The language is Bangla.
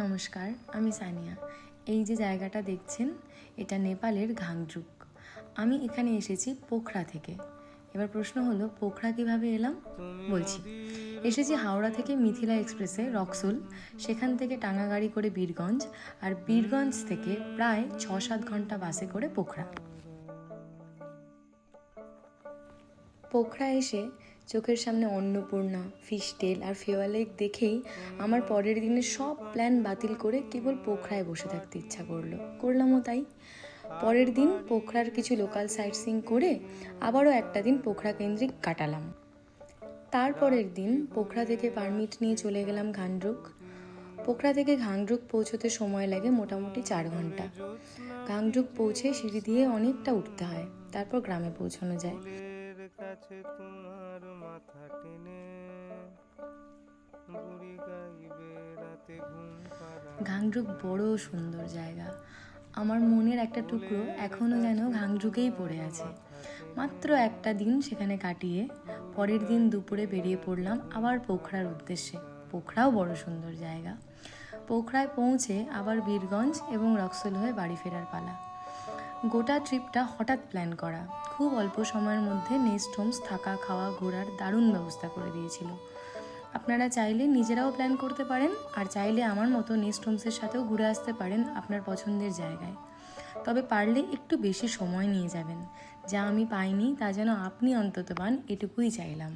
নমস্কার, আমি সানিয়া। এই যে জায়গাটা দেখছেন, এটা নেপালের ঘাংদ্রুক। আমি এখানে এসেছি পোখরা থেকে। এবার প্রশ্ন হলো, পোখরা কিভাবে এলাম? বলছি। এসেছি হাওড়া থেকে মিথিলা এক্সপ্রেসে রক্সোল, সেখান থেকে টাঙ্গা গাড়ি করে বীরগঞ্জ, আর বীরগঞ্জ থেকে প্রায় 6-7 ঘন্টা বাসে করে পোখরা। পোখরা এসে চোখের সামনে অন্নপূর্ণা, ফিশ টেল আর ফেওয়া লেক দেখেই আমার পরের দিনের সব প্ল্যান বাতিল করে কেবল পোখরায় বসে থাকতে ইচ্ছা করলামও তাই। পরের দিন পোখরার কিছু লোকাল সাইট সিইং করে আবারও একটা দিন পোখরা কেন্দ্রিক কাটালাম। তারপরের দিন পোখরা থেকে পারমিট নিয়ে চলে গেলাম ঘাংদ্রুক। পোখরা থেকে ঘাংদ্রুক পৌঁছতে সময় লাগে মোটামুটি 4 ঘন্টা। ঘাংদ্রুক পৌঁছে সিঁড়ি দিয়ে অনেকটা উঠতে হয়, তারপর গ্রামে পৌঁছানো যায়। কাছে তোমার মাথা টেনে বুড়ি গাইবে রাতে ঘুম পাড়ায়। ঘাংদ্রুক বড় সুন্দর জায়গা। আমার মনের একটা টুকরো এখনও যেন ঘাংদ্রুকেই পড়ে আছে। মাত্র একটা দিন সেখানে কাটিয়ে পরের দিন দুপুরে বেরিয়ে পড়লাম আবার পোখরার উদ্দেশ্যে। পোখরাও বড় সুন্দর জায়গা। পোখরায় পৌঁছে আবার বীরগঞ্জ এবং রক্সোল হয়ে বাড়ি ফেরার পালা। গোটা ট্রিপটা হঠাৎ প্ল্যান করা। খুব অল্প সময়ের মধ্যে নেস্ট হোমস থাকা, খাওয়া, ঘোরার দারুণ ব্যবস্থা করে দিয়েছিল। আপনারা চাইলে নিজেরাও প্ল্যান করতে পারেন, আর চাইলে আমার মতো নেস্ট হোমসের সাথেও ঘুরে আসতে পারেন আপনার পছন্দের জায়গায়। তবে পারলে একটু বেশি সময় নিয়ে যাবেন। যা আমি পাইনি তা যেন আপনি অন্তত পান, এটুকুই চাইলাম।